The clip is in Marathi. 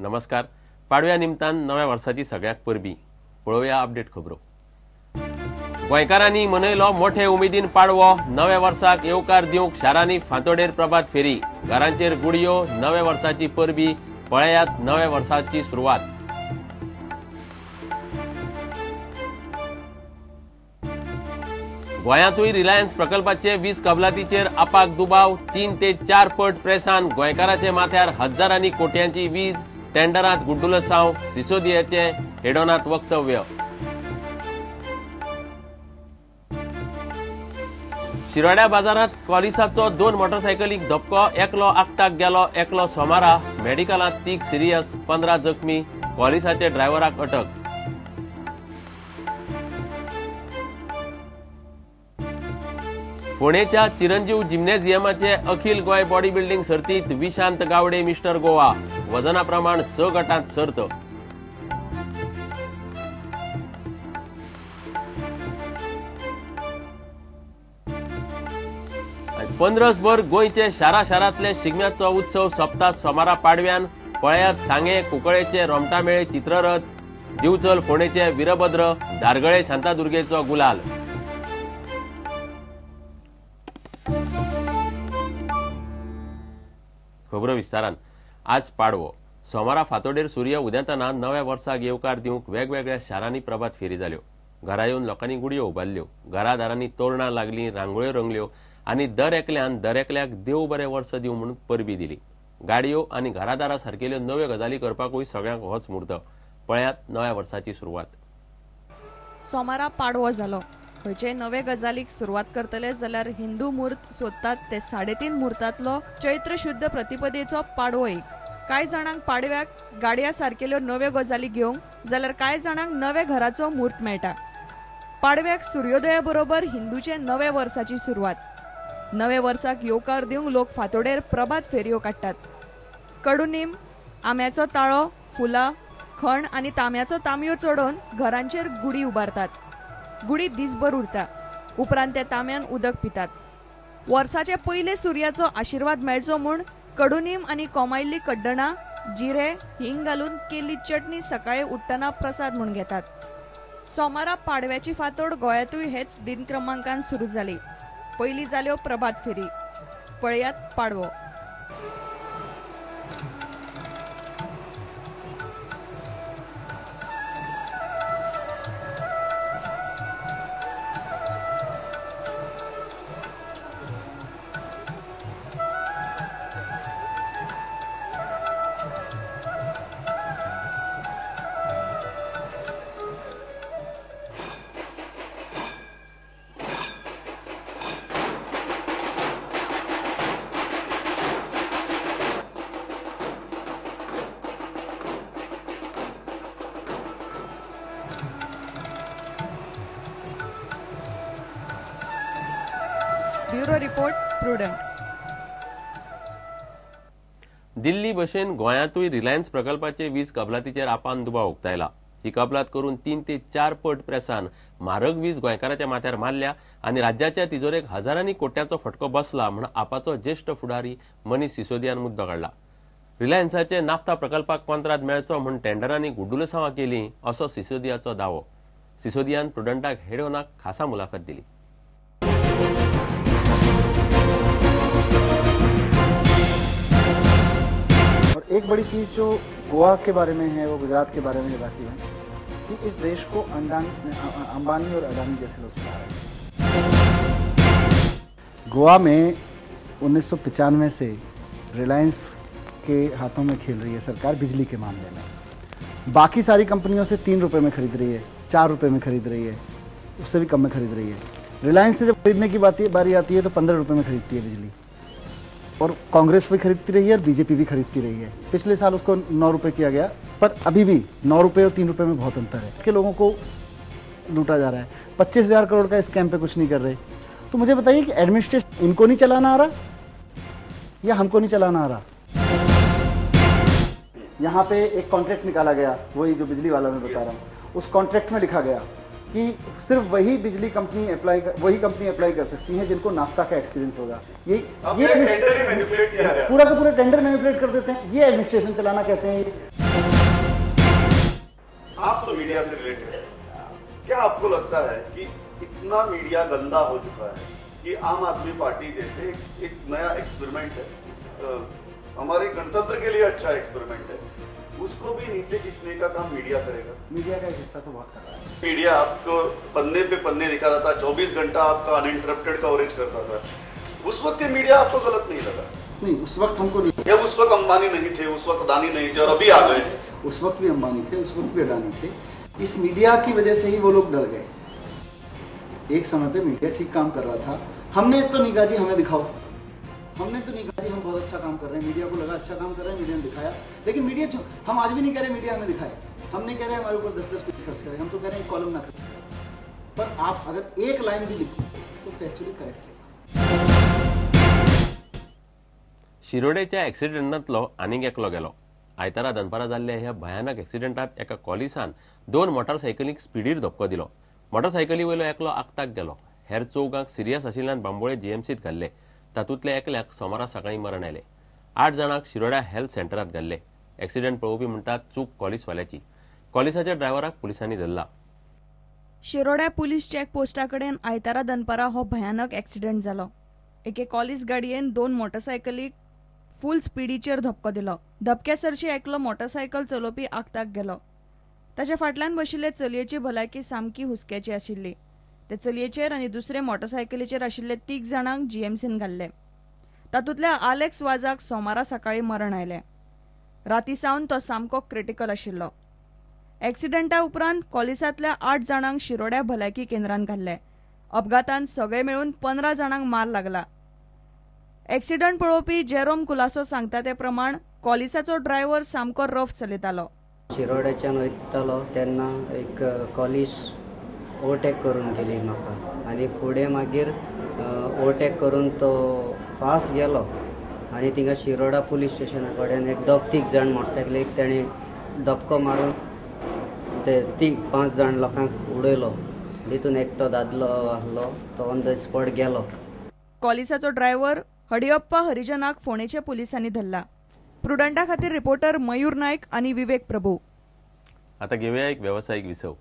नमस्कार. पाडव्या निमतान नव्या वर्साची सगळ्याक परबी. पळोवया अपडेट खबरो. गोंयकारांनी मनयलो मोठे उमेदीन पाडवो. नव्या वर्साक येवकार दिवंक शारांनी फांतोडेर प्रभात फेरी. घरांचेर गुडयो. नव्या वर्साची परबी. पळयात नव्या वर्साची सुरवात. गोंयांतूय रिलायन्स प्रकल्पाचे वीज कबलातीचेर आपाक दुबाव. 3 ते 4 पट प्रेसान गोंयकाराचे माथ्यार हजारांनी कोट्यांची वीज. टेंडरांत गुड्डुलसांव. सिसोदियाचे हेडोनांत वक्तव्य. शिरोड्या बाजारात कॉलिसाचो 2 मोटरसायकलीक धपको. एकलो आगताक गेलो, एकलो सोमारा. मेडिकलांत 3 सिरियस, 15 जखमी. कॉलिसाचे ड्रायव्हराक अटक. फोंडेच्या चिरंजीव जिम्नेजियमाचे अखिल गोंय बॉडी बिल्डिंग सर्तीत विशांत गावडे मिस्टर गोवा. वजना प्रमाण 6 गटांत सर्त. पंद्रसभर गोंयचे शारांतले शिगम्याचो उत्सव सोंपता सोमारा पाडव्यान. पळयात सांगे कुंकळेचे रोमटामेळे चित्ररथ. दिवचल फोंडेचे वीरभद्र. धारगळे शांतादुर्गेचो गुलाल. खबरो विस्तारान. आज पाडवो. सोमारा फांतोडेर सूर्य उदेतना नव्या वर्साक येवकार दिवंक वेगवेगळ्या शारांनी प्रभात फेरी जाल्यो. घरा येवन लोकांनी गुडयो उबारल्यो. घरादारांनी तोरणां लागलीं, रांगोळ्यो रंगल्यो आनी दर एकल्याक देव बरें वर्स दिवं म्हणून परबी दिली. गाडयो आनी घरादारां सारकेल्यो नव्यो गजाली करपाकूय सगळ्यांक होच मुहूर्त. पळयात नव्या वर्साची सुरवात. सोमारा पाडवो जालो. खंयचे नवे गजालीक सुरवात करतले जाल्यार हिंदू मुहूर्त सोदतात ते 3:30 मुहूर्तातलो चैत्र शुद्ध प्रतिपदेचो पाडवो एक. कांय जाणांक पाडव्याक गाडया सारकेल्यो नव्यो गजाली घेवंक जाल्यार कांय जाणांक नवे घराचो मुहूर्त मेळटा. पाडव्याक सूर्योदया बरोबर हिंदूचे नवे वर्साची सुरवात. नवे वर्साक येवकार दिवंक लोक फांतोडेर प्रभात फेरयो काडटात. कडुनीम, आंब्याचो ताळो, फुलां, खण आनी तांब्याचो तांबयो चडोवन घरांचेर गुडी उबारतात. गुडी दिसभर उरता. उपरांत त्या तांब्यान उदक पितात. वर्साचे पयले सूर्याचो आशिर्वाद मेळचो म्हूण कडुनीम आनी कोमायिल्ली कड्डणां, जिरे, हिंग घालून केल्ली चटणी सकाळी उठ्ठना प्रसाद म्हूण घेतात. सोमारा पाडव्याची फांतोड गोंयांतूय हेच दिन क्रमांकान सुरू जाली. पयली जाल्यो प्रभात फेरी. पळयात पाडवो. Bureau report Prudent. दिल्ली भशेन गोंयांतूय रिलायन्स प्रकल्पाचे वीज कबलातीचेर आपान दुबाव उक्तायला. ही कबलात करून 3 ते 4 पट प्रेसान म्हारग वीज गोंयकाराच्या माथ्यार मारल्या आनी राज्याच्या तिजोरेक हजारांनी कोट्यांचो फटको बसला म्हण आपाचो ज्येष्ठ फुडारी मनीस सिसोदियान मुद्दो काडला. रिलायन्साचे नाफ्ता प्रकल्पाक कंत्राट मेळचो म्हूण टेंडरांनी गुड्डुलसांवां केलीं असो सिसोदियाचो दावो. सिसोदियान प्रुडंटाक हेडोनाक खासा मुलाखत दिली. एक बड़ी चीज़ जो गोवा के बारे में है वो गुजरात के बारे में बाकी है कि इस देश को अंबानी और अडानी जैसे लोग चला रहे हैं. गोवा में 1995 से रिलायंस के हाथों में खेल रही है सरकार बिजली के मामले में. बाकी सारी कंपनियों से 3 रुपये में खरीद रही है, 4 रुपये में खरीद रही है, उससे भी कम में खरीद रही है. रिलायंस से जब खरीदने की बारी आती है तो 15 रुपये में खरीदती है बिजली. और कांग्रेस भी खरीदती रही है और बीजेपी भी खरीदती रही है. पिछले साल उसको 9 रुपये किया गया, पर अभी भी 9 रुपये और 3 रुपये में बहुत अंतर है. के लोगों को लूटा जा रहा है. 25,000 करोड़ का स्कैम पे कुछ नहीं कर रहे. तो मुझे बताइए कि एडमिनिस्ट्रेशन इनको नहीं चलाना आ रहा या हमको नहीं चलाना आ रहा. यहाँ पे एक कॉन्ट्रैक्ट निकाला गया, वही जो बिजली वाला मैं बता रहा हूँ, उस कॉन्ट्रैक्ट में लिखा गया कि सिर्फ वही बिजली कंपनी वही कंपनी अप्लाई कर सकती है जिनको नाफ्ता का एक्सपीरियंस होगा. ये पूरा का पूरा टेंडर मैनिपुलेट कर देते हैं. ये एडमिनिस्ट्रेशन चलाना कहते हैं. मीडिया से रिलेटेड है। क्या आपको लगता है कि इतना मीडिया गंदा हो चुका है कि आम आदमी पार्टी जैसे एक नया एक्सपेरिमेंट है, हमारे गणतंत्र के लिए अच्छा एक्सपेरिमेंट है, उसको भी नीचे खींचने का काम मीडिया करेगा? मीडिया का एक हिस्सा तो बहुत कर रहा है। मीडिया आपको पन्ने पे पन्ने दिखाता था, 24 घंटा आपका अनइंटरप्टेड कवरेज करता था। उस वक्त ये मीडिया आपको गलत नहीं लगा? नहीं, उस वक्त हमको नहीं। या उस वक्त अंबानी नहीं थे, उस वक्त अदानी नहीं थे और अभी आ गए? उस वक्त भी अंबानी थे, उस वक्त भी अडानी थे। इस मीडिया की वजह से ही वो लोग डर गए। एक समय पे मीडिया ठीक काम कर रहा था, हमने तो नहीं कहा जी हमें दिखाओ, हमने तो नहीं कहा जी हम बहुत अच्छा काम कर रहे हैं। मीडिया को लगा अच्छा काम कर रहे हैं, मीडिया ने दिखाया। लेकिन मीडिया जो, हम आज भी नहीं कह रहे मीडिया हमें दिखाए, हम नहीं कह रहे हमारे ऊपर 10-10 पेज खर्च करें, हम तो कह रहे हैं कॉलम ना खर्च करें। पर आप अगर एक लाइन भी लिखो तो फैक्चुअली करेक्ट है। शिरोडेच्या एक्सिडेंटांतलो आनीक एकलो गेलो। आयतारा दनपारा जाल्ल्या ह्या भयानक एक्सिडेंटात एका कॉलिसान 2 मोटारसायकलींक स्पिडीर धपको दिलो। मोटारसायकली वयलो एकलो आगताक गेलो, हेर 4 सिरियस आशिल्ल्यान बांबोळे जीएमसीत घाल्ले। तातूंतल्या एकल्याक सोमारा सकाळी मरण आयले। 8 जाणांक शिरोड्या हेल्थ सेंटरात घाल्ले। एक्सिडेंट पळोवपी म्हणटात चूक कॉलिसवाल्याची। कॉलिसाच्या ड्रायव्हराक पुलिसांनी धरला। शिरोड्या पुलीस चेक पोस्टा कडेन आयतारा दनपारा हो भयानक एक्सिडेंट जालो। एके कॉलिस गाडयेन 2 मोटारसायकलीक फुल स्पीडीचेर धपको दिलो। धपक्यासरशी एकलो मोटारसायकल चलोवपी आगताक गेलो। ताच्या फाटल्यान बशिल्ले चलयेची भलायकी सामकी हुस्क्याची आशिल्ली। ते चलयेचेर आनी दुसरे मोटारसायकलीचेर आशिल्ले 3 जाणांक जीएमसीन घाल्ले। तातूंतल्या आलेक्स वाजाक सोमारा सकाळी मरण आयले। राती सावन तो सामको क्रिटिकल आशिल्लो। एक्सिडेंटा उपरांत कॉलिसांतल्या 8 जाणांक शिरोड्या भलायकी केंद्रांत घाल्ले। अपघातांत सगळे मेळून 15 जाणांक मार लागला। एक्सिडेंट पळोवपी जेरोम कुलासो सांगता ते प्रमाण कॉलिसाचो ड्रायव्हर सामको रफ चलयतालो। शिरोड्याच्यान वयतालो तेन्ना एक कॉलिस ओवरटेक करून गेली म्हाका आनी फुडें मागीर ओवरटेक करून तो फास्ट गेलो आनी थिंगा शिरोडा पुलीस स्टेशना कडेन एक 2-3 जाण मोटरसायकलीक तेणी धपको मारून ते 5 जाण लोकांक उडयलो। तितून एकटो दादलो आसलो, तो ऑन द स्पॉट गेलो। कॉलिसाचो ड्रायव्हर हडियप्पा हरिजनाक फोंडेचे पुलिसांनी धरला। प्रुडंटा खातीर रिपोर्टर मयूर नायक आनी विवेक प्रभू। आता घेऊया एक व्यावसायिक विसव।